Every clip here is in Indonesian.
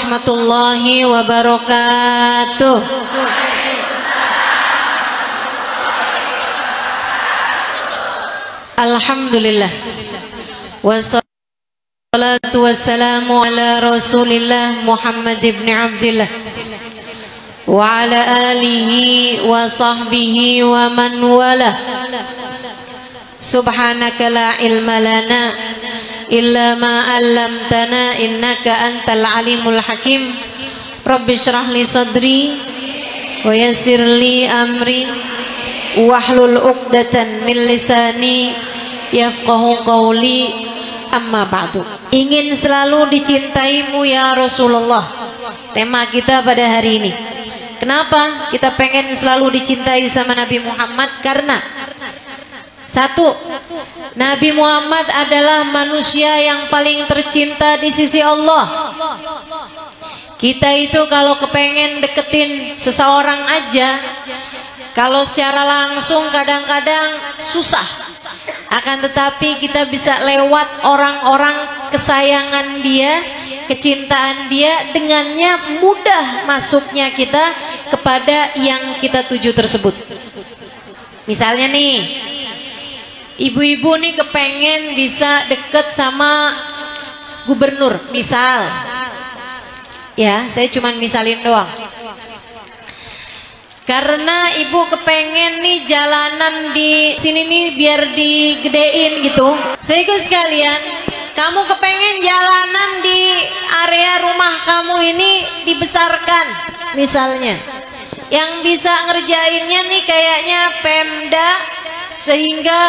warahmatullahi wabarakatuh. Alhamdulillah. Wassalatu wassalamu ala Rasulillah Muhammad ibn Abdillah wa ala alihi wa sahbihi wa man wala. Subhanaka la ilma lana illa ma 'allamtana innaka antal alimul hakim. Rabbi shrah li sadri wa yassir li amri wahlul 'uqdatan min lisani yafqahu qawli. Amma ba'du. Ingin selalu dicintaimu ya Rasulullah, tema kita pada hari ini. Kenapa kita pengen selalu dicintai sama Nabi Muhammad? Karena satu, Nabi Muhammad adalah manusia yang paling tercinta di sisi Allah. Kita itu kalau kepengen deketin seseorang aja, kalau secara langsung kadang-kadang susah. Akan tetapi kita bisa lewat orang-orang kesayangan dia, kecintaan dia, dengannya mudah masuknya kita kepada yang kita tuju tersebut. Misalnya nih, ibu-ibu nih kepengen bisa deket sama gubernur, misal. Ya, saya cuma misalin doang. Karena ibu kepengen nih jalanan di sini nih biar digedein gitu. Sehingga sekalian, kamu kepengen jalanan di area rumah kamu ini dibesarkan, misalnya. Yang bisa ngerjainnya nih kayaknya Pemda, sehingga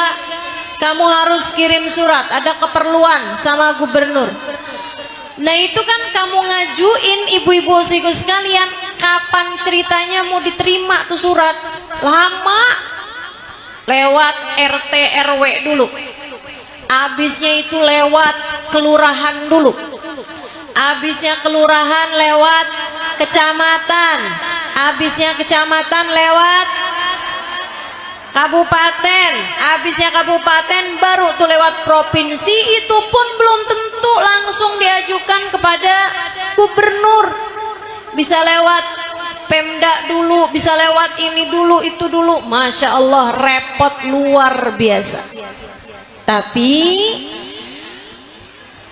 kamu harus kirim surat, ada keperluan sama gubernur. Nah itu kan kamu ngajuin, ibu-ibu sekalian, kapan ceritanya mau diterima tuh surat? Lama. Lewat RT RW dulu, abisnya itu lewat kelurahan dulu, abisnya kelurahan lewat kecamatan, abisnya kecamatan lewat kabupaten, habisnya kabupaten baru tuh lewat provinsi. Itu pun belum tentu langsung diajukan kepada gubernur, bisa lewat Pemda dulu, bisa lewat ini dulu, itu dulu. Masya Allah, repot luar biasa. Tapi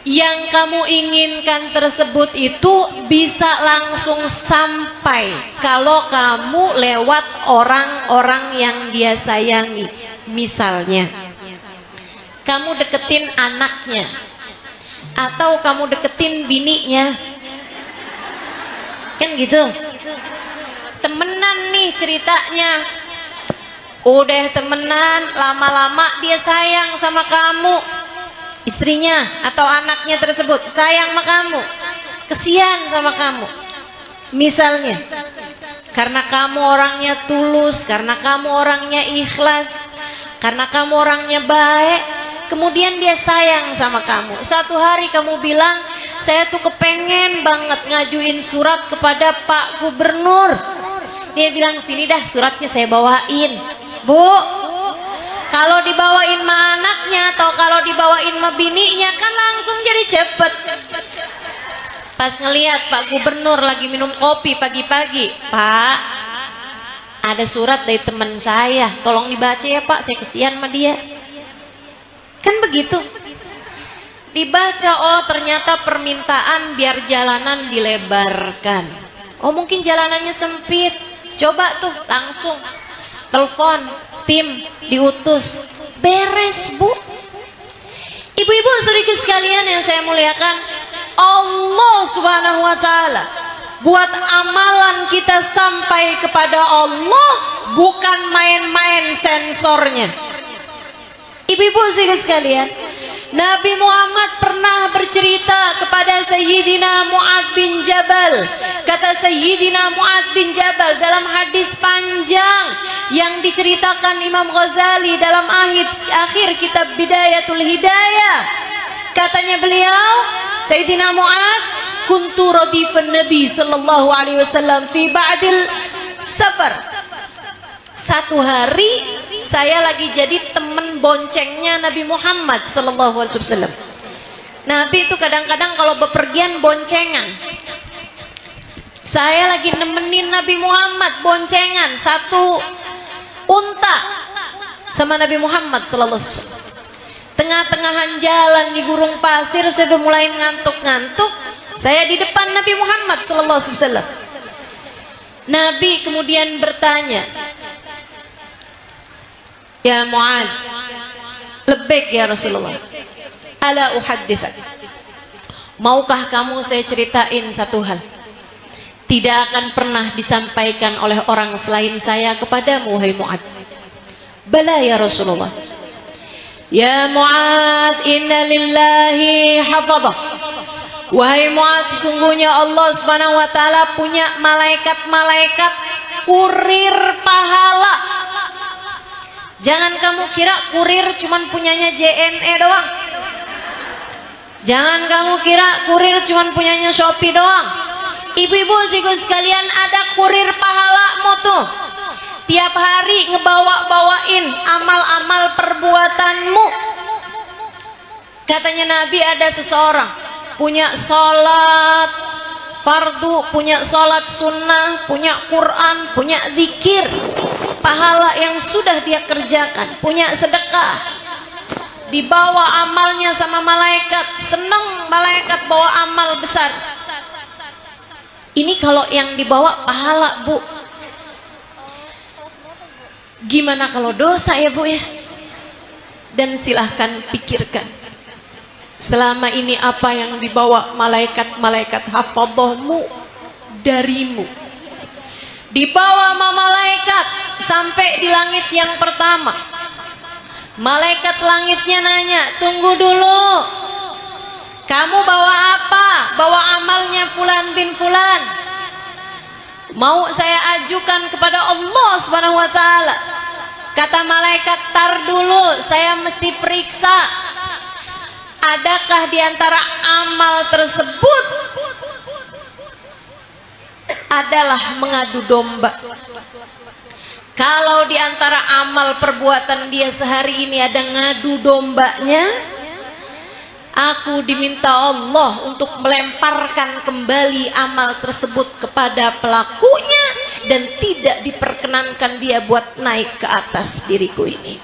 yang kamu inginkan tersebut itu bisa langsung sampai kalau kamu lewat orang-orang yang dia sayangi. Misalnya kamu deketin anaknya, atau kamu deketin bininya, kan gitu. Temenan nih ceritanya, udah temenan lama-lama dia sayang sama kamu, istrinya atau anaknya tersebut sayang sama kamu, kesian sama kamu. Misalnya karena kamu orangnya tulus, karena kamu orangnya ikhlas, karena kamu orangnya baik, kemudian dia sayang sama kamu. Satu hari kamu bilang, saya tuh kepengen banget ngajuin surat kepada Pak Gubernur. Dia bilang, sini dah suratnya saya bawain. Bu, kalau dibawain sama anaknya atau kalau dibawain sama bininya kan langsung jadi cepet. Pas ngelihat Pak Gubernur lagi minum kopi pagi-pagi, Pak, ada surat dari teman saya, tolong dibaca ya Pak, saya kesian sama dia. Kan begitu. Dibaca, oh ternyata permintaan biar jalanan dilebarkan. Oh mungkin jalanannya sempit. Coba tuh langsung telepon tim, diutus, beres Bu. Ibu-ibu saudaraku sekalian yang saya muliakan, Allah Subhanahu wa taala buat amalan kita sampai kepada Allah bukan main-main sensornya. Ibu-ibu saudaraku sekalian, Nabi Muhammad pernah bercerita kepada Sayyidina Mu'ad bin Jabal. Kata Sayyidina Mu'ad bin Jabal dalam hadis panjang yang diceritakan Imam Ghazali dalam akhir kitab Bidayatul Hidayah. Katanya beliau, Sayyidina Mu'ad, kuntu radifan Nabi sallallahu alaihi wasallam fi ba'dil safar. Satu hari saya lagi jadi temen boncengnya Nabi Muhammad sallallahu alaihi wasallam. Nabi itu kadang-kadang kalau bepergian boncengan. Saya lagi nemenin Nabi Muhammad boncengan satu unta sama Nabi Muhammad sallallahu alaihi wasallam. Tengah-tengahan jalan di gurun pasir, saya udah mulai ngantuk-ngantuk. Saya di depan Nabi Muhammad sallallahu alaihi wasallam. Nabi kemudian bertanya, "Ya Mu'ad, labbaik ya Rasulullah. Ala uhadditsak. Maukah kamu saya ceritain satu hal? Tidak akan pernah disampaikan oleh orang selain saya kepadamu, wahai Mu'ad." "Bala ya Rasulullah." "Ya Mu'ad, inna lillahi hafadhah." Wahai Mu'ad, sesungguhnya Allah Subhanahu wa taala punya malaikat-malaikat kurir pahala. Jangan kamu kira kurir cuman punyanya JNE doang. Jangan kamu kira kurir cuman punyanya Shopee doang. Ibu-ibu sekalian, ada kurir pahalamu tuh. Tiap hari ngebawa-bawain amal-amal perbuatanmu. Katanya Nabi, ada seseorang punya sholat fardu, punya sholat sunnah, punya Quran, punya zikir, pahala yang sudah dia kerjakan, punya sedekah, dibawa amalnya sama malaikat. Seneng malaikat bawa amal besar. Ini kalau yang dibawa pahala, Bu. Gimana kalau dosa ya, Bu ya? Dan silahkan pikirkan, selama ini apa yang dibawa malaikat-malaikat hafadhahmu darimu, dibawa sama malaikat sampai di langit yang pertama. Malaikat langitnya nanya, "Tunggu dulu, kamu bawa apa?" "Bawa amalnya fulan bin fulan. Mau saya ajukan kepada Allah Subhanahu wa taala." Kata malaikat, "Tar dulu, saya mesti periksa. Adakah di antara amal tersebut adalah mengadu domba? Kalau di antara amal perbuatan dia sehari ini ada ngadu dombanya, aku diminta Allah untuk melemparkan kembali amal tersebut kepada pelakunya dan tidak diperkenankan dia buat naik ke atas diriku ini.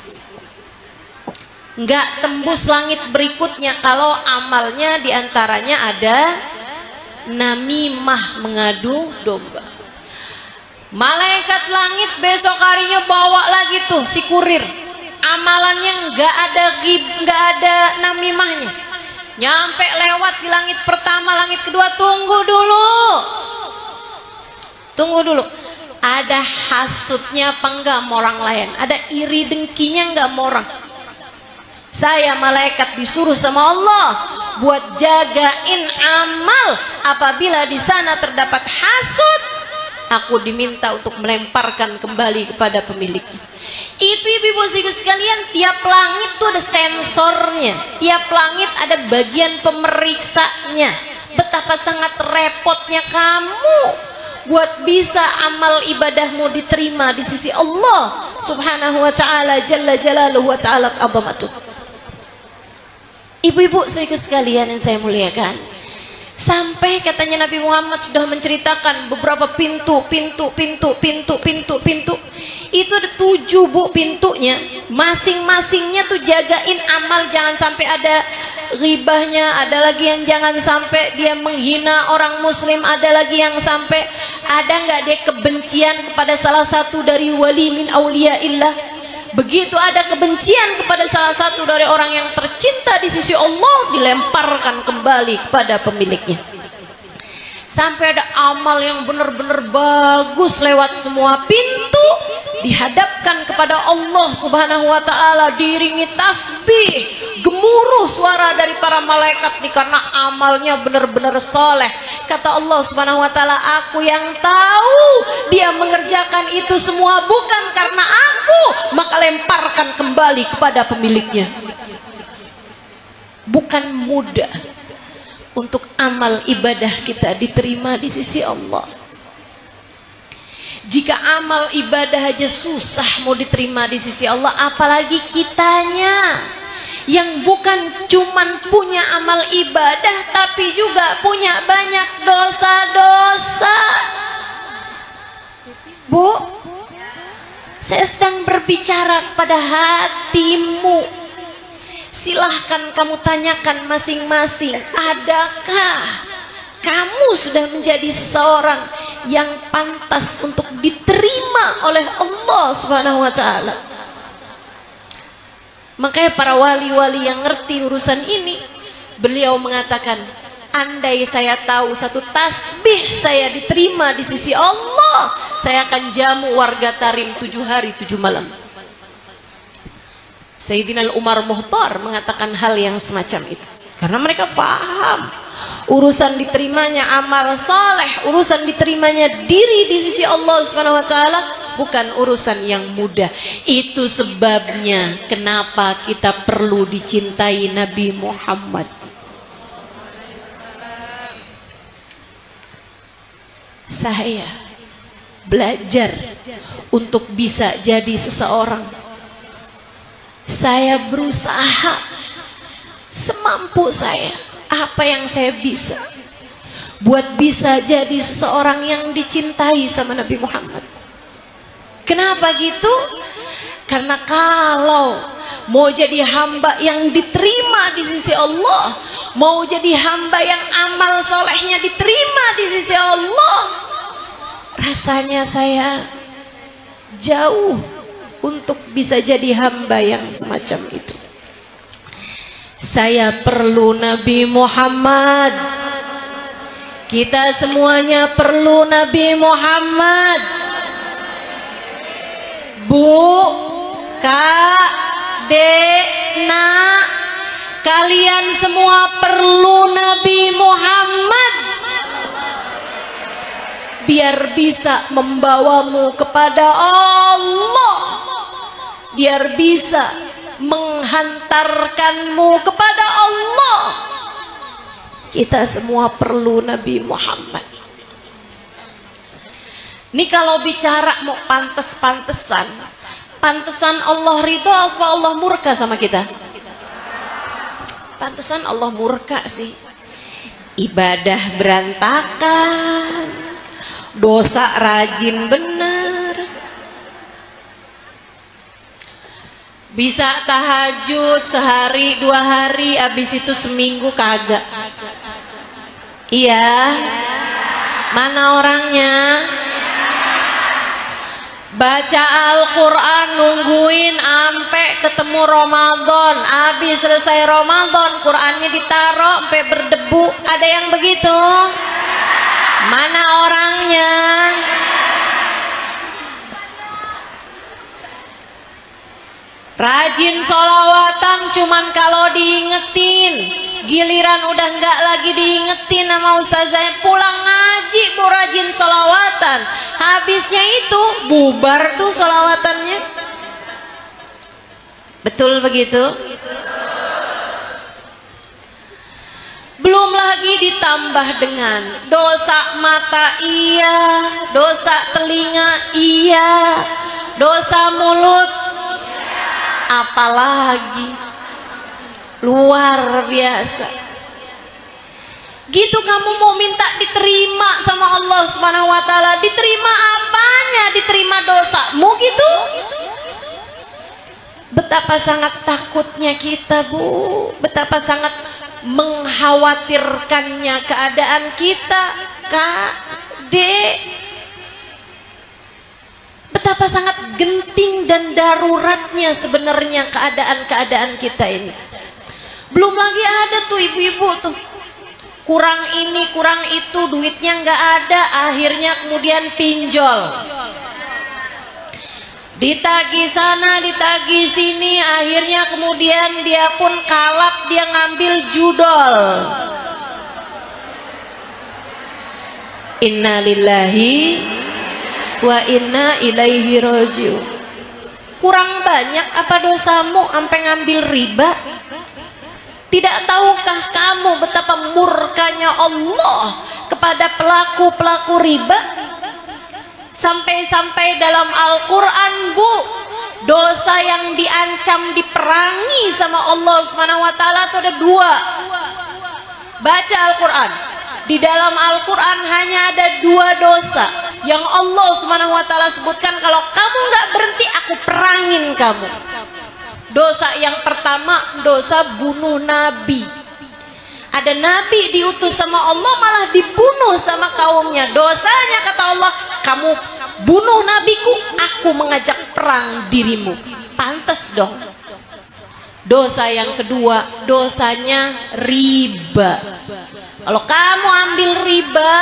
Enggak tembus langit berikutnya kalau amalnya diantaranya ada namimah, mengadu domba." Malaikat langit besok harinya bawa lagi tuh si kurir, amalannya enggak ada namimahnya. Nyampe lewat di langit pertama, langit kedua, "Tunggu dulu, ada hasutnya apa enggak sama orang lain? Ada iri dengkinya enggak sama orang? Saya malaikat disuruh sama Allah buat jagain amal. Apabila di sana terdapat hasut, aku diminta untuk melemparkan kembali kepada pemiliknya." Itu ibu-ibu sekalian, tiap langit tuh ada sensornya, tiap langit ada bagian pemeriksanya. Betapa sangat repotnya kamu buat bisa amal ibadahmu diterima di sisi Allah Subhanahu wa taala jalla jalaluhu wa ta'ala azamatuh. Ibu-ibu sekalian yang saya muliakan, sampai katanya Nabi Muhammad sudah menceritakan beberapa pintu. Itu ada 7, Bu, pintunya. Masing-masingnya tuh jagain amal, jangan sampai ada ghibahnya, ada lagi yang jangan sampai dia menghina orang muslim, ada lagi yang sampai ada nggak dia kebencian kepada salah satu dari wali min auliyaillah. Begitu ada kebencian kepada salah satu dari orang yang tercinta di sisi Allah, dilemparkan kembali kepada pemiliknya. Sampai ada amal yang benar-benar bagus lewat semua pintu, dihadapkan kepada Allah Subhanahu wa taala, diiringi tasbih, gemuruh suara dari para malaikat nih, karena amalnya benar-benar soleh. Kata Allah Subhanahu wa taala, "Aku yang tahu dia mengerjakan itu semua bukan karena aku, maka lemparkan kembali kepada pemiliknya." Bukan mudah untuk amal ibadah kita diterima di sisi Allah. Jika amal ibadah aja susah mau diterima di sisi Allah, apalagi kitanya yang bukan cuman punya amal ibadah tapi juga punya banyak dosa-dosa. Bu, saya sedang berbicara kepada hatimu. Silahkan kamu tanyakan masing-masing, adakah kamu sudah menjadi seseorang yang pantas untuk diterima oleh Allah Subhanahu wa taala? Makanya para wali-wali yang ngerti urusan ini, beliau mengatakan, andai saya tahu satu tasbih saya diterima di sisi Allah, saya akan jamu warga Tarim 7 hari 7 malam. Sayyidina Umar Muhtar mengatakan hal yang semacam itu, karena mereka paham urusan diterimanya amal saleh, urusan diterimanya diri di sisi Allah Subhanahu wa taala bukan urusan yang mudah. Itu sebabnya kenapa kita perlu dicintai Nabi Muhammad. Saya belajar untuk bisa jadi seseorang. Saya berusaha semampu saya, apa yang saya bisa, buat bisa jadi seseorang yang dicintai sama Nabi Muhammad. Kenapa gitu? Karena kalau mau jadi hamba yang diterima di sisi Allah, mau jadi hamba yang amal solehnya diterima di sisi Allah, rasanya saya jauh untuk bisa jadi hamba yang semacam itu. Saya perlu Nabi Muhammad. Kita semuanya perlu Nabi Muhammad. Bu, Kak, Dek, Nak, kalian semua perlu Nabi Muhammad, biar bisa membawamu kepada Allah, biar bisa menghantarkanmu kepada Allah. Kita semua perlu Nabi Muhammad. Ini kalau bicara mau pantes-pantesan, pantesan Allah ridho apa Allah murka sama kita? Pantesan Allah murka sih. Ibadah berantakan, dosa rajin bener, bisa tahajud sehari 2 hari, abis itu seminggu kagak. Iya, mana orangnya? Baca Al-Quran nungguin sampai ketemu Ramadan, habis selesai Ramadan Qurannya ditaruh sampai berdebu. Ada yang begitu? Mana orangnya? Rajin sholawatan cuman kalau diingetin, giliran udah nggak lagi diingetin sama ustazahnya, pulang ngaji bu rajin sholawatan, habisnya itu bubar tuh sholawatannya. Betul begitu? Belum lagi ditambah dengan dosa mata iya, dosa telinga iya, dosa mulut apalagi, luar biasa. Gitu kamu mau minta diterima sama Allah Subhanahu wa taala, diterima apanya? Diterima dosamu gitu? Betapa sangat takutnya kita, Bu. Betapa sangat mengkhawatirkannya keadaan kita, Kak, Dek. Betapa sangat genting dan daruratnya sebenarnya keadaan-keadaan kita ini. Belum lagi ada tuh ibu-ibu tuh, kurang ini kurang itu, duitnya nggak ada, akhirnya kemudian pinjol, ditagih sana ditagih sini, akhirnya kemudian dia pun kalap, dia ngambil judol. Innalillahi wa inna ilaihi rajiun. Kurang banyak apa dosamu sampai ngambil riba? Tidak tahukah kamu betapa murkanya Allah kepada pelaku-pelaku riba? Sampai-sampai dalam Al-Quran, Bu, dosa yang diancam diperangi sama Allah Subhanahu wa taala itu ada 2. Baca Al-Quran. Di dalam Al-Quran hanya ada 2 dosa. yang Allah Subhanahu wa taala sebutkan, kalau kamu nggak berhenti aku perangin kamu. Dosa yang pertama, dosa bunuh nabi. Ada nabi diutus sama Allah malah dibunuh sama kaumnya. Dosanya kata Allah, kamu bunuh nabiku, aku mengajak perang dirimu. Pantes dong. Dosa yang kedua, dosanya riba. Kalau kamu ambil riba,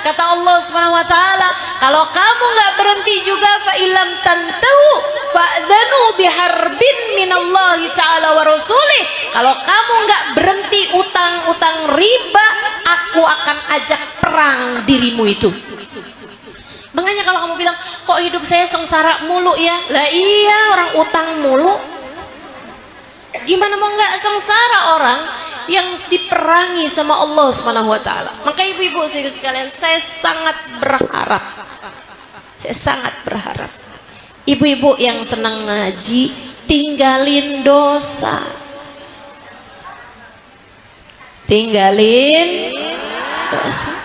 kata Allah Subhanahu wa taala, kalau kamu nggak berhenti juga, fa ilam tantahu fa'dzanu biharbin minallahi ta'ala wa rasulih. Kalau kamu nggak berhenti utang-utang riba, aku akan ajak perang dirimu itu. Makanya kalau kamu bilang, kok hidup saya sengsara mulu ya? Lah iya, orang utang mulu. Gimana mau nggak sengsara orang yang diperangi sama Allah Subhanahu wa taala. Maka ibu-ibu sekalian, saya sangat berharap ibu-ibu yang senang ngaji, tinggalin dosa. Tinggalin dosa.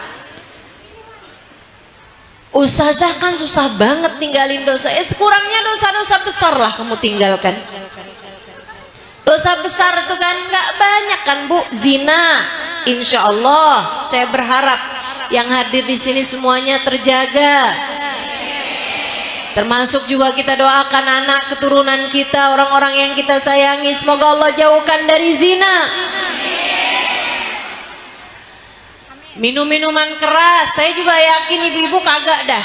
Ustazah kan susah banget tinggalin dosa. Sekurangnya dosa-dosa besar lah kamu tinggalkan. Dosa besar itu kan nggak banyak kan Bu. Zina, insya Allah saya berharap yang hadir di sini semuanya terjaga. Termasuk juga kita doakan anak keturunan kita, orang-orang yang kita sayangi, semoga Allah jauhkan dari zina. Minum-minuman keras, saya juga yakin ibu-ibu kagak dah.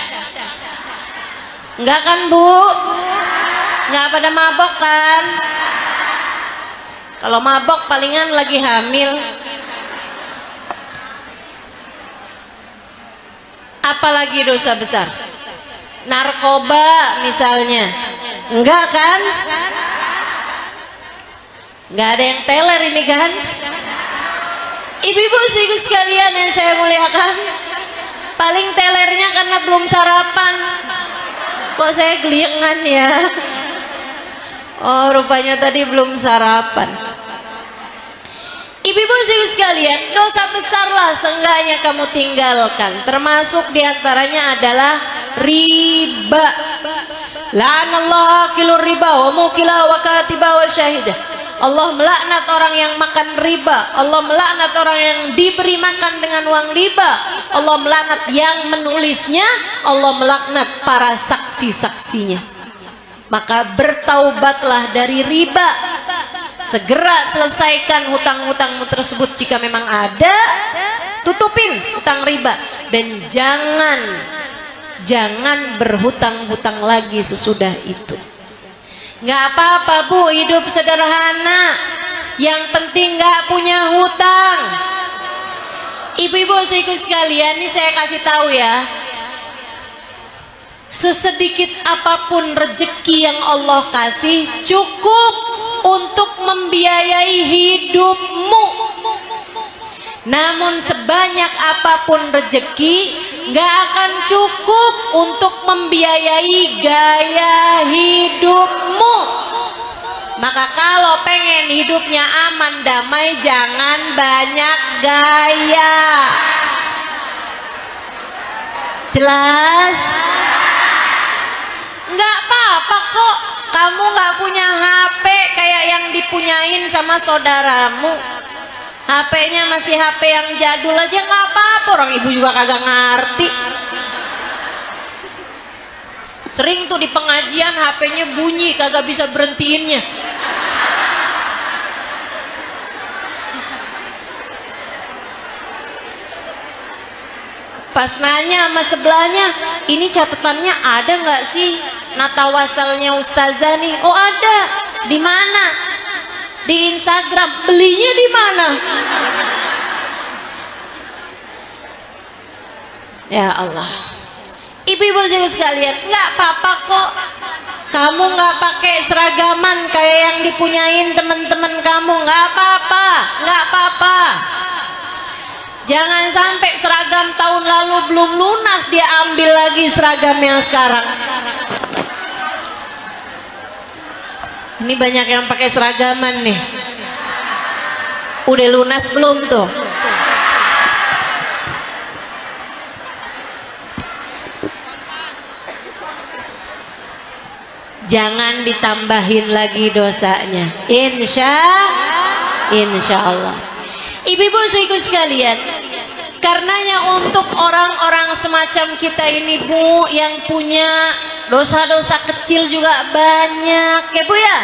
Enggak kan Bu? Enggak pada mabok kan? Kalau mabok palingan lagi hamil. Apalagi dosa besar? Narkoba misalnya. Enggak kan? Enggak ada yang teler ini kan? Ibu-ibu sekalian yang saya muliakan, paling telernya karena belum sarapan. Kok saya geliengan ya? Oh, rupanya tadi belum sarapan. Ibu-ibu sekalian, dosa besarlah seenggaknya kamu tinggalkan. Termasuk diantaranya adalah riba. La'anallahu akilur riba wa mukila wa katiba wa syahidah. Allah melaknat orang yang makan riba. Allah melaknat orang yang diberi makan dengan uang riba. Allah melaknat yang menulisnya. Allah melaknat para saksi-saksinya. Maka bertaubatlah dari riba. Segera selesaikan hutang-hutangmu tersebut jika memang ada. Tutupin hutang riba. Dan jangan berhutang-hutang lagi sesudah itu. Nggak apa-apa Bu, hidup sederhana. Yang penting nggak punya hutang. Ibu-ibu sekalian, ini saya kasih tahu ya. Sesedikit apapun rezeki yang Allah kasih, cukup untuk membiayai hidupmu. Namun sebanyak apapun rezeki, nggak akan cukup untuk membiayai gaya hidupmu. Maka kalau pengen hidupnya aman damai, jangan banyak gaya. Jelas? Nggak apa-apa kok kamu nggak punya HP kayak yang dipunyain sama saudaramu. HP-nya masih HP yang jadul aja nggak apa-apa, orang ibu juga kagak ngerti. Sering tuh di pengajian HP-nya bunyi kagak bisa berhentiinnya. Pas nanya sama sebelahnya, ini catatannya ada nggak sih natawasalnya ustazah nih? Oh ada. Di mana? Di Instagram. Belinya di mana? Ya Allah. Ibu-ibu sekalian, nggak apa-apa kok kamu nggak pakai seragaman kayak yang dipunyain teman-teman kamu. Nggak apa-apa, nggak apa-apa. Jangan sampai seragam tahun lalu belum lunas dia ambil lagi seragam yang sekarang. Ini banyak yang pakai seragaman nih. Udah lunas belum tuh? jangan ditambahin lagi dosanya. Insya Allah. Ibu-ibu saudaraku sekalian, karenanya untuk orang-orang semacam kita ini Bu, yang punya dosa-dosa kecil juga banyak ya Bu ya.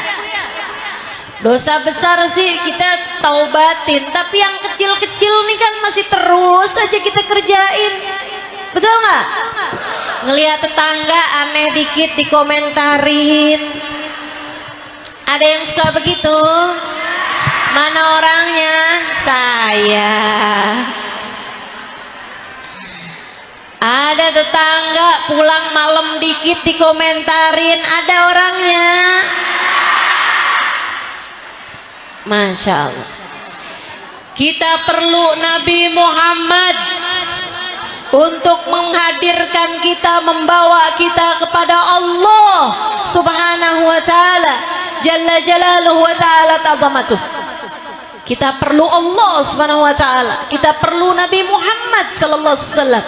Dosa besar sih kita taubatin, tapi yang kecil-kecil nih kan masih terus aja kita kerjain. Betul nggak? Ngelihat tetangga aneh dikit dikomentarin. Ada yang suka begitu? Mana orangnya? Saya. Ada tetangga pulang malam dikit dikomentarin. Ada orangnya? Masya Allah. Kita perlu Nabi Muhammad untuk menghadirkan kita, membawa kita kepada Allah Subhanahu wa ta'ala, Jalla Jalaluhu wa ta'ala ta'zamatuh. Kita perlu Allah Subhanahu wa ta'ala, kita perlu Nabi Muhammad sallallahu alaihi wasallam,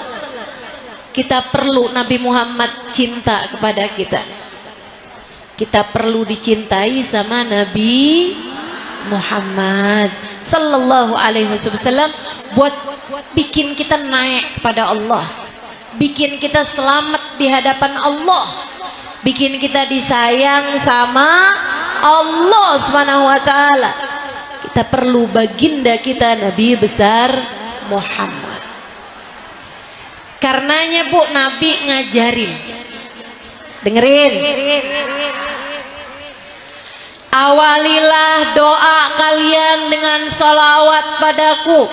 kita perlu Nabi Muhammad cinta kepada kita. Kita perlu dicintai sama Nabi Muhammad sallallahu alaihi wasallam buat bikin kita naik kepada Allah, bikin kita selamat di hadapan Allah, bikin kita disayang sama Allah Subhanahu wa taala. Kita perlu baginda kita Nabi besar Muhammad. Karenanya Bu, Nabi ngajarin, dengerin, awalilah doa kalian dengan salawat padaku,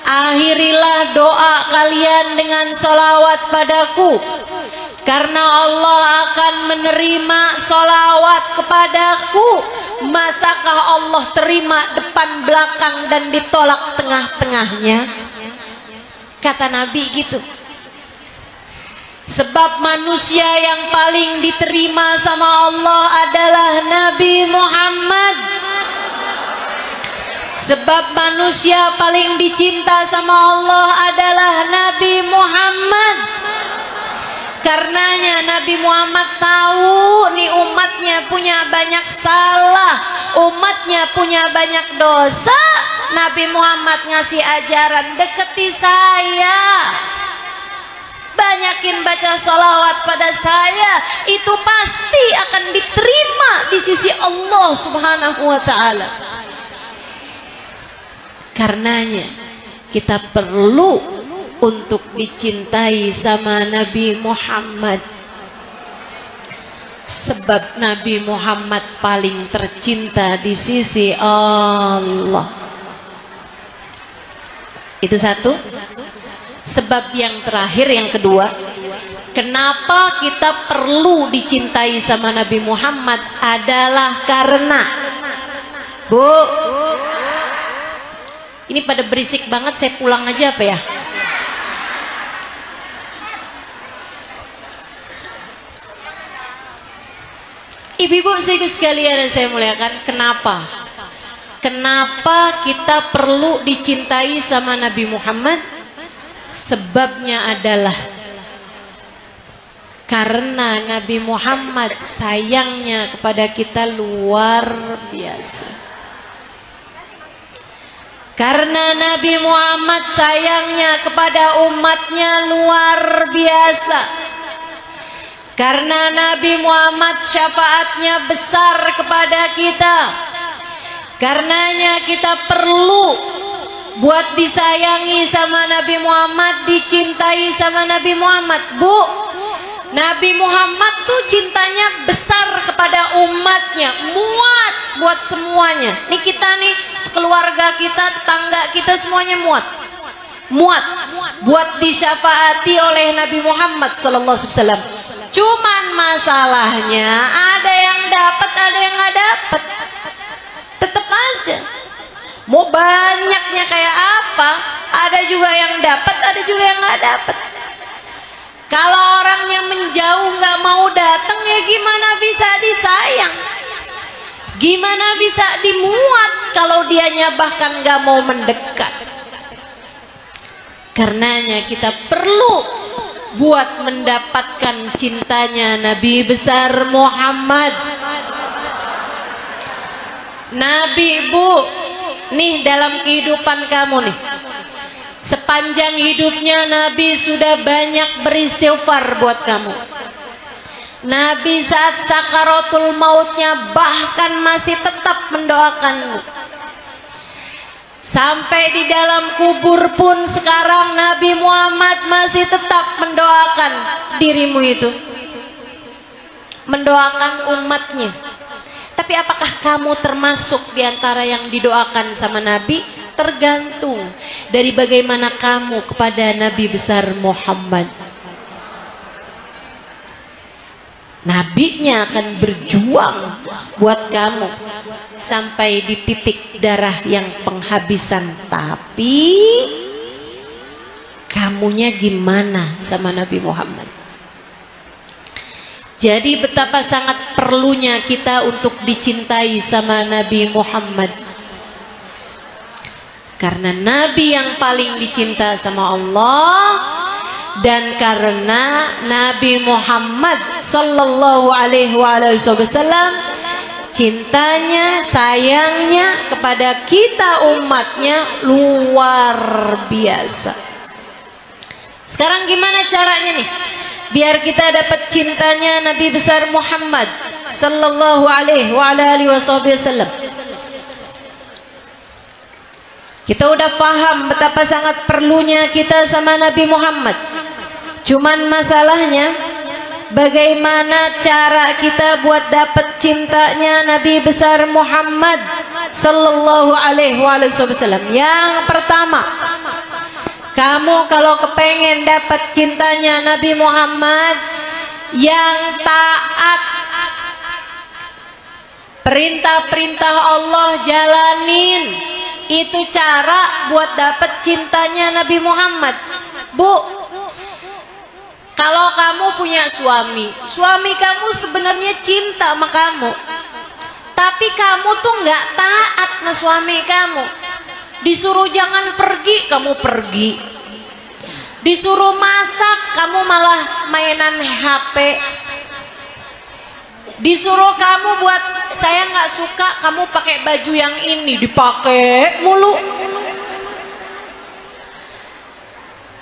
akhirilah doa kalian dengan salawat padaku, karena Allah akan menerima salawat kepadaku. Masakah Allah terima depan belakang dan ditolak tengah-tengahnya? Kata Nabi gitu. Sebab manusia yang paling diterima sama Allah adalah Nabi Muhammad. Sebab manusia paling dicinta sama Allah adalah Nabi Muhammad. Karenanya Nabi Muhammad tahu nih umatnya punya banyak salah, umatnya punya banyak dosa. Nabi Muhammad ngasih ajaran, deketi saya, banyakin baca salawat pada saya, itu pasti akan diterima di sisi Allah Subhanahu wa ta'ala. Karenanya kita perlu untuk dicintai sama Nabi Muhammad, sebab Nabi Muhammad paling tercinta di sisi Allah. Itu satu. Sebab yang terakhir, yang kedua, kenapa kita perlu dicintai sama Nabi Muhammad adalah karena, Bu, ini pada berisik banget, saya pulang aja apa ya? Ibu-ibu sekalian yang saya muliakan, kenapa? Kenapa kita perlu dicintai sama Nabi Muhammad? Sebabnya adalah karena Nabi Muhammad sayangnya kepada kita luar biasa. Karena Nabi Muhammad sayangnya kepada umatnya luar biasa. Karena Nabi Muhammad syafaatnya besar kepada kita. Karenanya kita perlu buat disayangi sama Nabi Muhammad, dicintai sama Nabi Muhammad. Bu, Nabi Muhammad tuh cintanya besar kepada umatnya, muat buat semuanya. Nih kita nih, sekeluarga kita, tetangga kita semuanya muat buat disyafaati oleh Nabi Muhammad sallallahu alaihi wasallam. Cuman masalahnya ada yang dapat, ada yang nggak dapat. Tetap aja, mau banyaknya kayak apa, ada juga yang dapat, ada juga yang nggak dapat. Kalau orangnya menjauh nggak mau datang, ya gimana bisa disayang? Gimana bisa dimuat kalau dianya bahkan nggak mau mendekat? Karenanya kita perlu buat mendapatkan cintanya Nabi besar Muhammad. Nabi, Bu, nih dalam kehidupan kamu nih, sepanjang hidupnya Nabi sudah banyak beristighfar buat kamu. Nabi saat sakaratul mautnya bahkan masih tetap mendoakanmu. Sampai di dalam kubur pun sekarang Nabi Muhammad masih tetap mendoakan dirimu itu, mendoakan umatnya. Tapi apakah kamu termasuk di antara yang didoakan sama Nabi? Tergantung dari bagaimana kamu kepada Nabi besar Muhammad. Nabinya akan berjuang buat kamu sampai di titik darah yang penghabisan. Tapi kamunya gimana sama Nabi Muhammad? Jadi betapa sangat perlunya kita untuk dicintai sama Nabi Muhammad. Karena Nabi yang paling dicinta sama Allah, dan karena Nabi Muhammad sallallahu alaihi wasallam cintanya, sayangnya kepada kita umatnya luar biasa. Sekarang gimana caranya nih biar kita dapat cintanya Nabi besar Muhammad sallallahu alaihi wasallam? Kita udah paham betapa sangat perlunya kita sama Nabi Muhammad. Cuman masalahnya bagaimana cara kita buat dapat cintanya Nabi besar Muhammad sallallahu alaihi wasallam. Yang pertama, kamu kalau kepengen dapat cintanya Nabi Muhammad, yang taat, perintah-perintah Allah jalanin. Itu cara buat dapat cintanya Nabi Muhammad. Bu, kalau kamu punya suami, suami kamu sebenarnya cinta sama kamu, tapi kamu tuh nggak taat sama suami kamu. Disuruh jangan pergi, kamu pergi. Disuruh masak, kamu malah mainan HP. Disuruh kamu buat, saya nggak suka kamu pakai baju yang ini, dipakai mulu.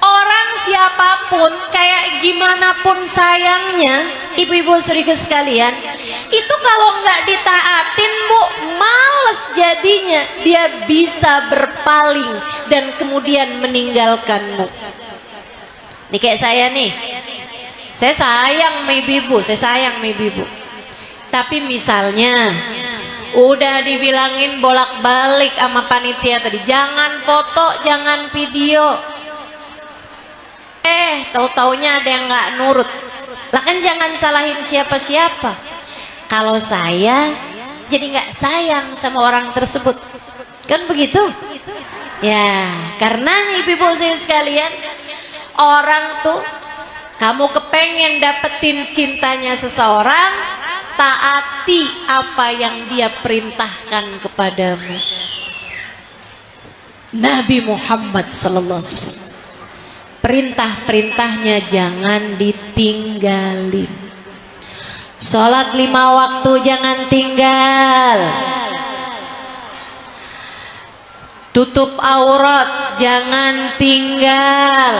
Orang siapapun, kayak gimana pun sayangnya, ibu-ibu saudara sekalian, itu kalau nggak ditaatin, Bu, males jadinya. Dia bisa berpaling dan kemudian meninggalkanmu. Ini kayak saya nih, saya sayang sama ibu-ibu, saya sayang sama ibu-ibu. Tapi misalnya udah dibilangin bolak-balik sama panitia tadi, jangan foto, jangan video. Tahu-taunya ada yang nggak nurut. Lah kan jangan salahin siapa-siapa. Kalau saya jadi nggak sayang sama orang tersebut, kan begitu? Ya, karena ibu-ibu saya sekalian, orang tuh kamu kepengen dapetin cintanya seseorang, taati apa yang dia perintahkan kepadamu. Nabi Muhammad sallallahu alaihi wasallam, perintah-perintahnya jangan ditinggalin. Sholat 5 waktu jangan tinggal. Tutup aurat jangan tinggal.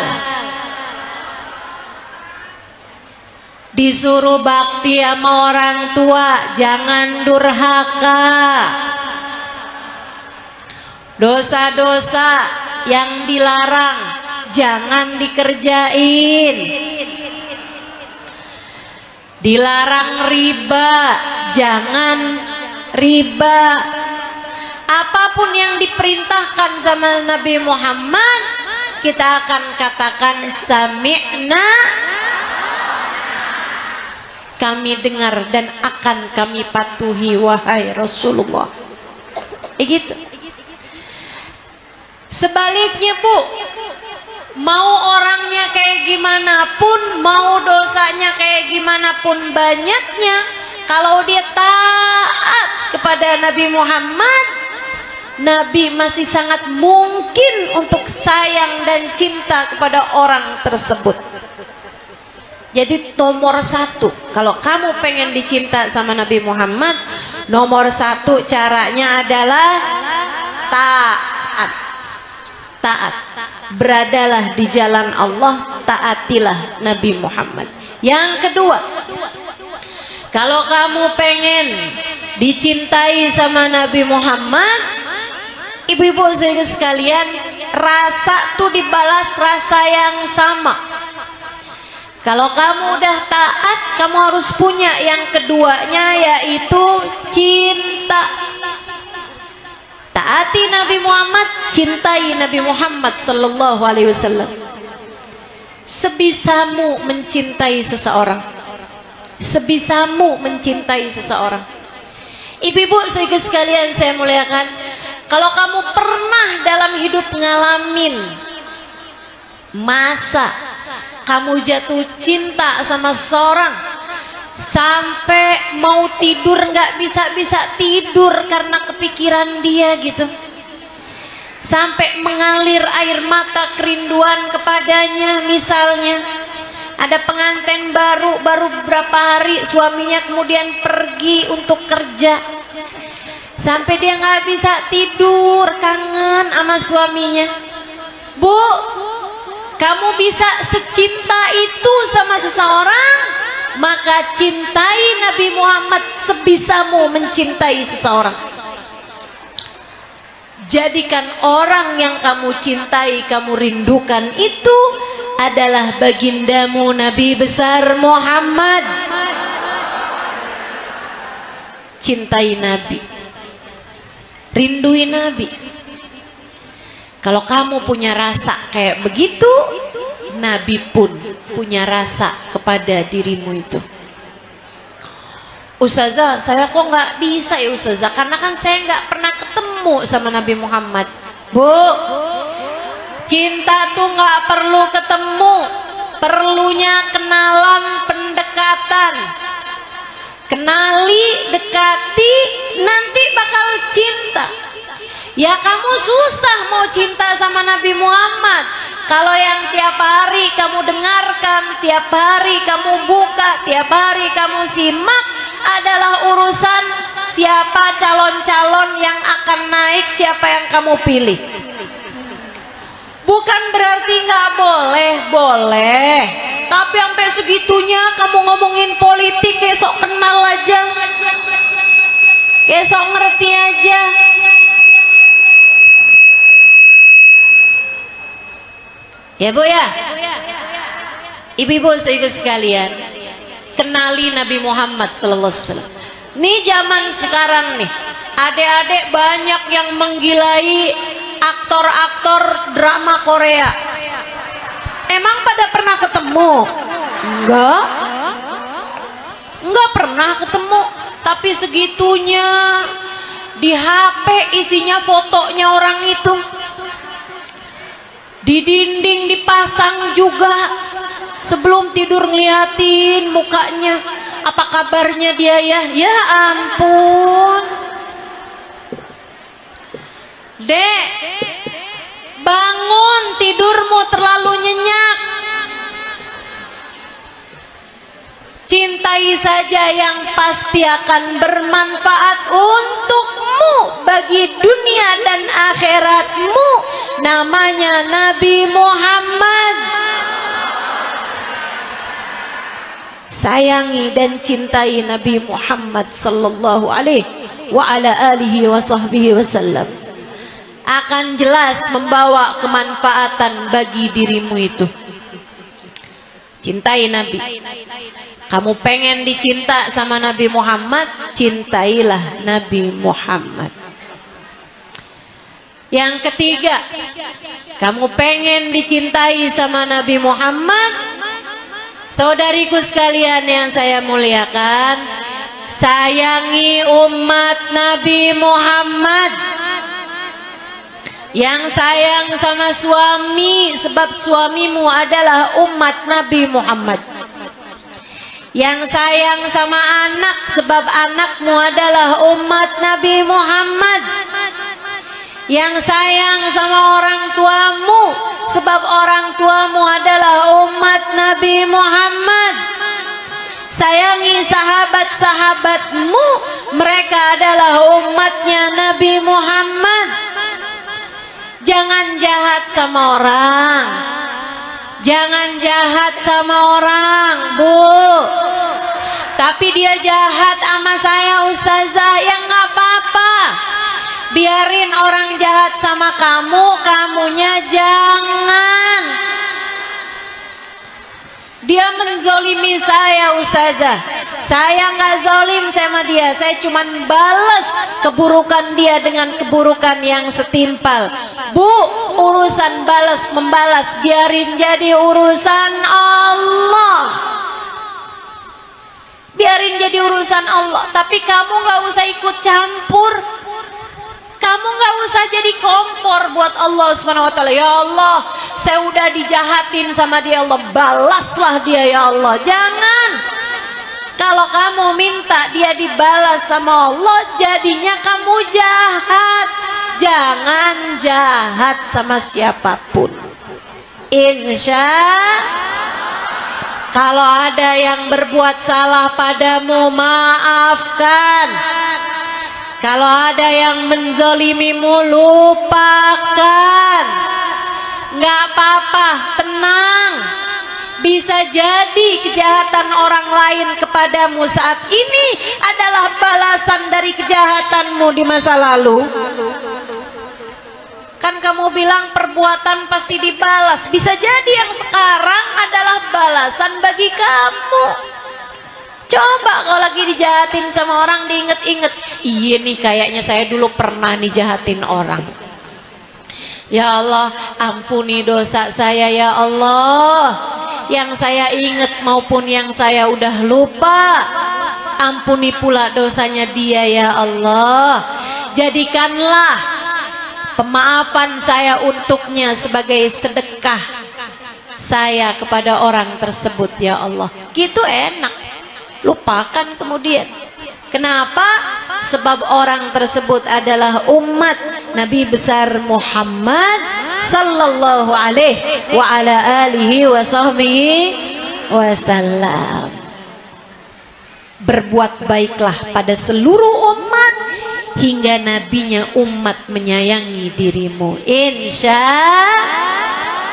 Disuruh bakti sama orang tua, jangan durhaka. Dosa-dosa yang dilarang jangan dikerjain. Dilarang riba, jangan riba. Apapun yang diperintahkan sama Nabi Muhammad, kita akan katakan sami'na, kami dengar dan akan kami patuhi wahai Rasulullah. Gitu. Sebaliknya, Bu, mau orangnya kayak gimana pun, mau dosanya kayak gimana pun banyaknya, kalau dia taat kepada Nabi Muhammad, Nabi masih sangat mungkin untuk sayang dan cinta kepada orang tersebut. Jadi nomor satu, kalau kamu pengen dicinta sama Nabi Muhammad, nomor satu caranya adalah taat. Taat. Beradalah di jalan Allah, taatilah Nabi Muhammad. Yang kedua, kalau kamu pengen dicintai sama Nabi Muhammad, ibu-ibu sekalian, rasa tuh dibalas rasa yang sama. Kalau kamu udah taat, kamu harus punya yang keduanya, yaitu cinta. Taati Nabi Muhammad, cintai Nabi Muhammad sallallahu alaihi wasallam. Sebisamu mencintai seseorang, sebisamu mencintai seseorang. Ibu-ibu sekalian saya muliakan, kalau kamu pernah dalam hidup ngalamin masa kamu jatuh cinta sama seseorang, sampai mau tidur nggak bisa tidur karena kepikiran dia gitu, sampai mengalir air mata kerinduan kepadanya. Misalnya ada pengantin baru beberapa hari, suaminya kemudian pergi untuk kerja, sampai dia nggak bisa tidur, kangen sama suaminya. Bu, kamu bisa secinta itu sama seseorang, maka cintai Nabi Muhammad sebisamu mencintai seseorang. Jadikan orang yang kamu cintai, kamu rindukan itu adalah bagindamu Nabi besar Muhammad. Cintai Nabi, rindui Nabi. Kalau kamu punya rasa kayak begitu, Nabi pun punya rasa kepada dirimu itu. Ustazah, saya kok nggak bisa ya Ustazah, karena kan saya nggak pernah ketemu sama Nabi Muhammad. Bu, cinta tuh nggak perlu ketemu, perlunya kenalan, pendekatan. Kenali, dekati, nanti bakal cinta. Ya kamu susah mau cinta sama Nabi Muhammad kalau yang tiap hari kamu dengarkan, tiap hari kamu buka, tiap hari kamu simak adalah urusan siapa calon-calon yang akan naik, siapa yang kamu pilih. Bukan berarti nggak boleh, boleh. Tapi sampai segitunya kamu ngomongin politik kayak sok kenal aja, kayak sok ngerti aja. Ya Bu ya, ibu-ibu sekalian, kenali Nabi Muhammad sallallahu alaihi wasallam. Nih zaman sekarang nih, adik-adik banyak yang menggilai aktor-aktor drama Korea. Emang pada pernah ketemu? Enggak. Enggak pernah ketemu, tapi segitunya di HP isinya fotonya orang itu. Di dinding dipasang juga, sebelum tidur ngeliatin mukanya, apa kabarnya dia ya. Ya ampun. Dek, bangun, tidurmu terlalu nyenyak. Cintai saja yang pasti akan bermanfaat untukmu, bagi dunia dan akhiratmu. Namanya Nabi Muhammad. Sayangi dan cintai Nabi Muhammad sallallahu alaihi wa ala alihi wa sahbihi wasallam. Akan jelas membawa kemanfaatan bagi dirimu itu. Cintai Nabi. Kamu pengen dicinta sama Nabi Muhammad, cintailah Nabi Muhammad. Yang ketiga, kamu pengen dicintai sama Nabi Muhammad, saudariku sekalian yang saya muliakan, sayangi umat Nabi Muhammad. Yang sayang sama suami, sebab suamimu adalah umat Nabi Muhammad. Yang sayang sama anak, sebab anakmu adalah umat Nabi Muhammad. Yang sayang sama orang tuamu, sebab orang tuamu adalah umat Nabi Muhammad. Sayangi sahabat-sahabatmu, mereka adalah umatnya Nabi Muhammad. Jangan jahat sama orang. Jangan jahat sama orang, Bu. Tapi dia jahat sama saya, Ustazah, yang nggak apa-apa. Biarin orang jahat sama kamu, kamunya jangan. Dia menzolimi saya, Ustazah. Saya nggak zolim sama dia. Saya cuma balas keburukan dia dengan keburukan yang setimpal. Bu, urusan balas membalas biarin jadi urusan Allah. Biarin jadi urusan Allah. Tapi kamu nggak usah ikut campur. Kamu nggak usah jadi kompor buat Allah Subhanahu wa taala. Ya Allah, saya udah dijahatin sama dia, Allah, balaslah dia ya Allah. Jangan. Kalau kamu minta dia dibalas sama Allah, jadinya kamu jahat. Jangan jahat sama siapapun. Insya kalau ada yang berbuat salah padamu, maafkan. Kalau ada yang menzolimimu, lupakan. Nggak apa-apa, tenang. Bisa jadi kejahatan orang lain kepadamu saat ini adalah balasan dari kejahatanmu di masa lalu. Kan kamu bilang perbuatan pasti dibalas. Bisa jadi yang sekarang adalah balasan bagi kamu. Coba kalau lagi dijahatin sama orang, diinget-inget, iya nih kayaknya saya dulu pernah nih jahatin orang. Ya Allah, ampuni dosa saya ya Allah. Yang saya ingat maupun yang saya udah lupa, ampuni pula dosanya dia ya Allah. Jadikanlah pemaafan saya untuknya sebagai sedekah saya kepada orang tersebut ya Allah. Gitu enak. Lupakan kemudian. Kenapa? Sebab orang tersebut adalah umat Nabi besar Muhammad sallallahu alaihi wa ala alihi wa sahbihi wasallam. Berbuat baiklah pada seluruh umat hingga nabinya umat menyayangi dirimu.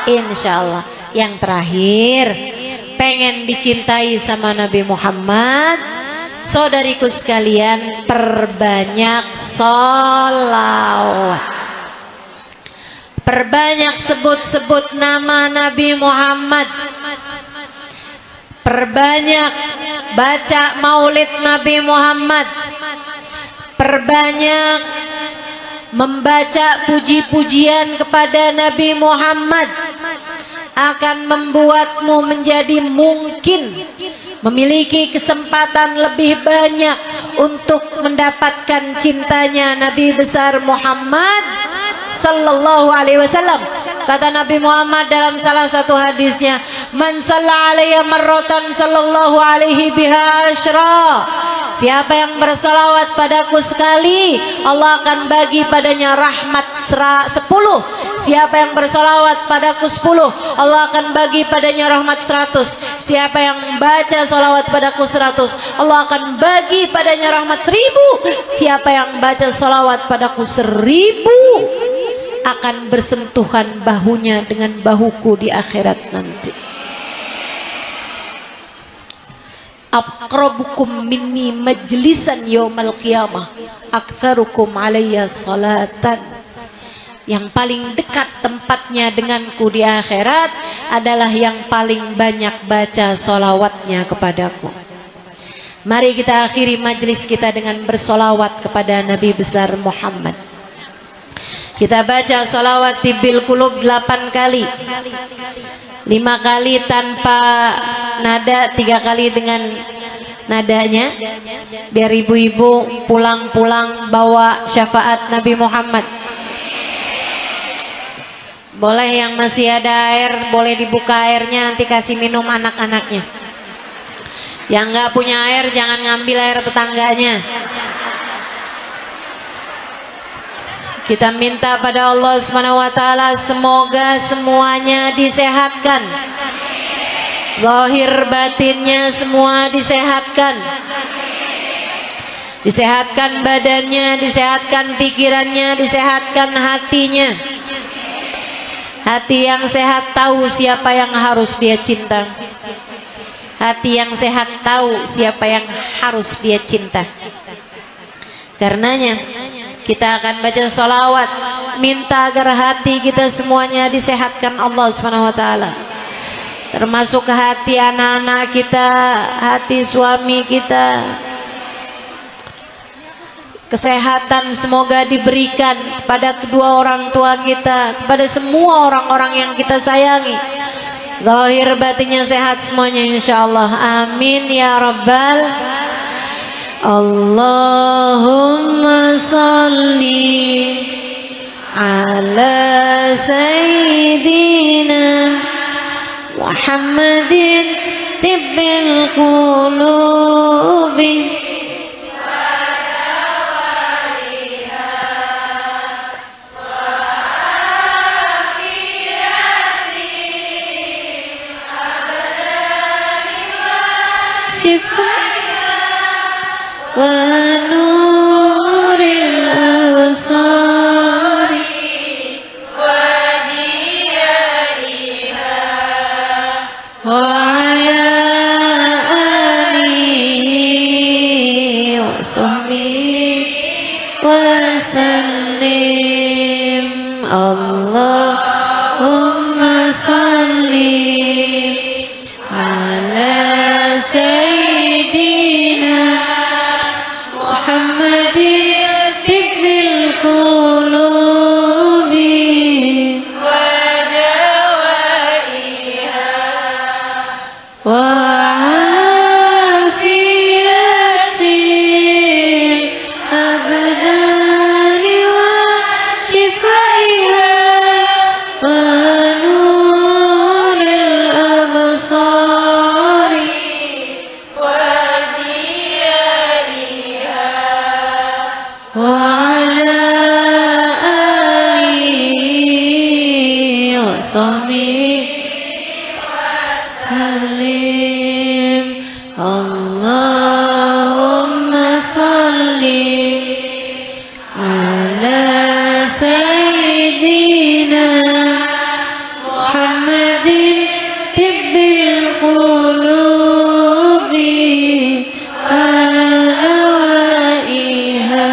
Insyaallah. Yang terakhir, pengen dicintai sama Nabi Muhammad, saudariku sekalian, perbanyak sholawat. Perbanyak sebut-sebut nama Nabi Muhammad. Perbanyak baca maulid Nabi Muhammad. Perbanyak membaca puji-pujian kepada Nabi Muhammad. Akan membuatmu menjadi mungkin memiliki kesempatan lebih banyak untuk mendapatkan cintanya Nabi besar Muhammad sallallahu alaihi wasallam. Kata Nabi Muhammad dalam salah satu hadisnya, "Man shalla alayya marratan sallallahu alaihi biha asyra." Siapa yang bersalawat padaku sekali, Allah akan bagi padanya rahmat 10. Siapa yang bersalawat padaku 10, Allah akan bagi padanya rahmat 100. Siapa yang baca salawat padaku 100, Allah akan bagi padanya rahmat 1000. Siapa yang baca salawat padaku 1000 akan bersentuhan bahunya dengan bahuku di akhirat nanti. Aqrabukum minni majlisan yaumal qiyamah aktsarukum alayya salatan. Yang paling dekat tempatnya denganku di akhirat adalah yang paling banyak baca solawatnya kepadaku. Mari kita akhiri majlis kita dengan bersolawat kepada Nabi besar Muhammad. Kita baca solawat tibil kulub 8 kali, 5 kali tanpa nada, 3 kali dengan nadanya, biar ibu-ibu pulang-pulang bawa syafaat Nabi Muhammad. Boleh yang masih ada air, boleh dibuka airnya, nanti kasih minum anak-anaknya. Yang nggak punya air jangan ngambil air tetangganya. Kita minta pada Allah Subhanahu wa taala semoga semuanya disehatkan. Zahir batinnya semua disehatkan. Disehatkan badannya, disehatkan pikirannya, disehatkan hatinya. Hati yang sehat tahu siapa yang harus dia cinta. Hati yang sehat tahu siapa yang harus dia cinta. Karenanya kita akan baca salawat, minta agar hati kita semuanya disehatkan Allah Subhanahu wa taala. Termasuk hati anak-anak kita, hati suami kita. Kesehatan semoga diberikan kepada kedua orang tua kita, kepada semua orang-orang yang kita sayangi. Zahir batinnya sehat semuanya insyaallah. Amin ya rabbal. Allahumma salli ala sayyidina Muhammadin tibbil qulubi wa nuril absari wa diyaiha wa ala alihi wa sahbihi wa sallim. Allahumma salli ala sayyidina Muhammadin tibbil qulubi wa dawaiha wa afiyatil abdani wa shifaiha wa nuril absari wa diyaiha وعلى آله وصحبه وسلم. اللهم صل على سيدنا محمد طب القلوب ودوائها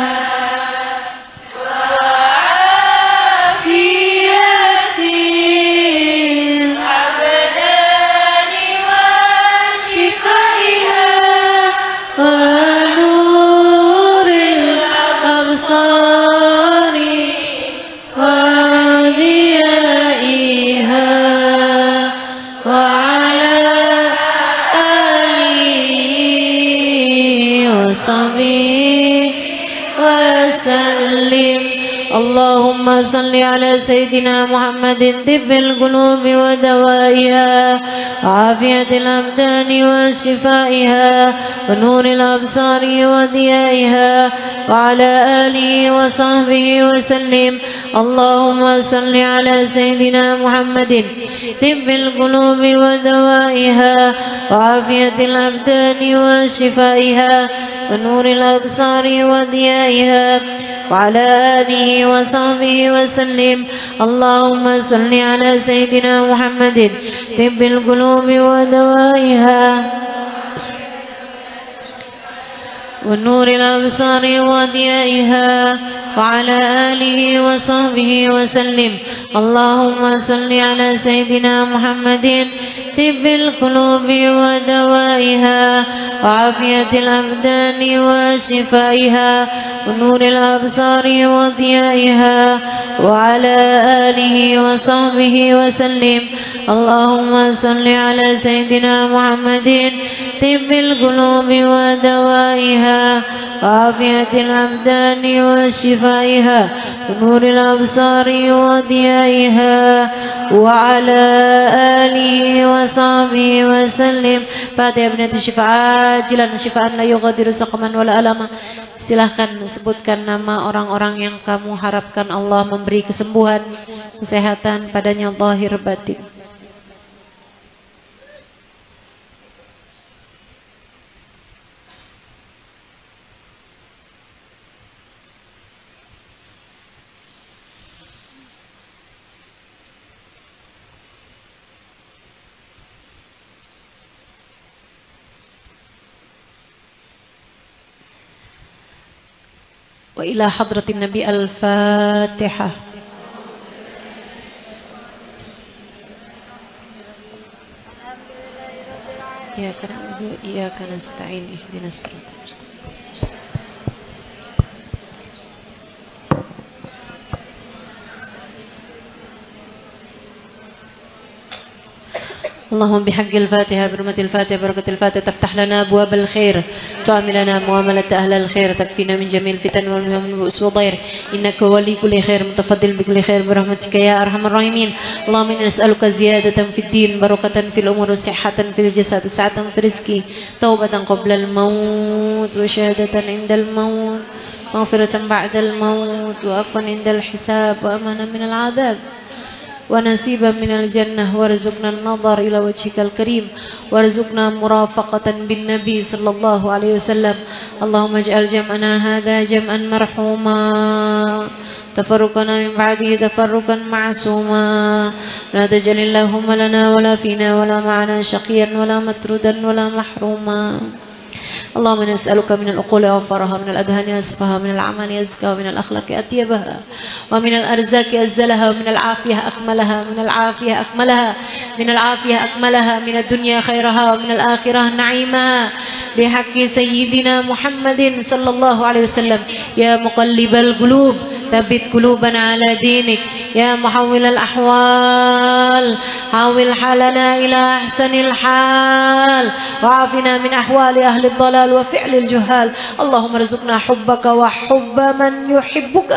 اللهم صل على سيدنا محمد طب القلوب ودوائها وعافية الأبدان وشفائها ونور الأبصار وضيائها وعلى آله وصحبه وسلم. اللهم صل على سيدنا محمد طب القلوب ودوائها وعافية الأبدان وشفائها ونور الأبصار وضيائها وعلى آله وصحبه وسلم. اللهم صل على سيدنا محمد طب القلوب ودوائها ونور الأبصار وضيائها وعلى آله وصحبه وسلم. اللهم صل على سيدنا محمد طب القلوب ودوائها وعافية الأبدان وشفائها ونور الأبصار وضيائها وعلى آله وصحبه وسلم. اللهم صل على سيدنا محمد طب القلوب ودوائها وعافية الأبدان وشفائها ونور الأبصار وضيائها وعلى آله وصحبه وسلم. فاتحة ابنة الشفاء عاجلا شفاء لا يغادر سقما ولا ألما Silahkan sebutkan nama orang-orang yang kamu harapkan Allah memberi kesembuhan, kesehatan padanya zahir batin. Wa ila hadratin Nabi al-Fatihah. Iyyaka na'budu wa iyyaka nasta'in ihdinas siratal mustaqim. اللهم بحق الفاتحة برمة الفاتحة بركة الفاتحة تفتح لنا أبواب الخير تعامل لنا معاملة أهل الخير تكفينا من جميع الفتن والهم والبؤس والضير إنك ولي كل خير متفضل بكل خير برحمتك يا أرحم الراحمين. اللهم إنا نسألك زيادة في الدين بركة في الأمور وصحة في الجسد سعة في الرزق توبة قبل الموت وشهادة عند الموت مغفرة بعد الموت وعفوا عند الحساب وأمانا من العذاب ونصيبا من الجنة وارزقنا النظر إلى وجهك الكريم وارزقنا مرافقة بالنبي صلى الله عليه وسلم. اللهم اجعل جمعنا هذا جمعا مرحوما تفرقنا من بعده تفرقا معصوما لا تجعل اللهم لنا ولا فينا ولا معنا شقيا ولا مطرودا ولا محروما. اللهم نسألك من العقول أوفرها من الأذهان أصفها من الأعمال أزكاها ومن الأخلاق أطيبها ومن الأرزاق أزلها ومن العافية أكملها من العافية أكملها من العافية أكملها من الدنيا خيرها ومن الآخرة نعيمها بحق سيدنا محمد صلى الله عليه وسلم. يا مقلب القلوب ثبت قلوبنا على دينك يا محول الأحوال حول حالنا إلى أحسن الحال وعافنا من أحوال أهل الضلال وفعل الجهال. اللهم ارزقنا حبك وحب من يحبك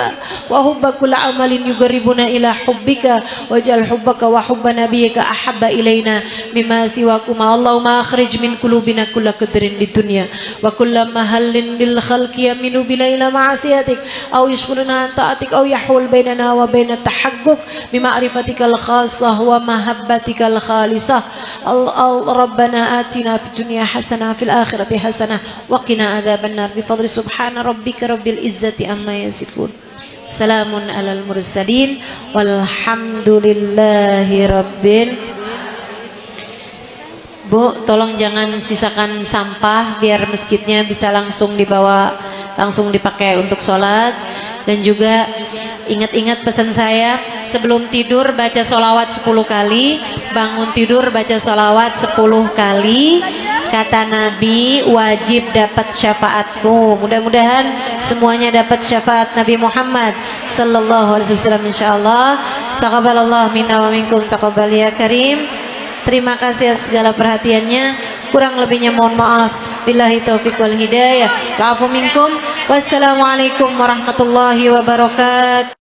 وحب كل عمل يقربنا إلى حبك واجعل حبك وحب نبيك أحب إلينا مما سواكما. اللهم أخرج من قلوبنا كل قدر للدنيا وكل مهل للخلق يمن بليل معصيتك أو يشغلنا عن طاعتك أو يحول بيننا وبين التحقق بمعرفتك الخاصة ومحبتك الخالصة. ربنا آتنا في الدنيا حسنة في الآخرة حسنة وقنا عذاب النار بفضل سبحان ربك رب العزة عما يصفون سلام على المرسلين والحمد لله rabbil. Bu, tolong jangan sisakan sampah biar masjidnya bisa langsung dibawa, langsung dipakai untuk sholat. Dan juga ingat-ingat pesan saya, sebelum tidur baca sholawat 10 kali, bangun tidur baca sholawat 10 kali. Kata Nabi, wajib dapat syafaatku. Mudah-mudahan semuanya dapat syafaat Nabi Muhammad sallallahu alaihi wasallam insyaallah. Taqabbalallahu minna wa minkum taqabbal ya karim. Terima kasih atas segala perhatiannya. Kurang lebihnya mohon maaf. Billahi taufiq wal hidayah. Wa'afu minkum. Wassalamualaikum warahmatullahi wabarakatuh.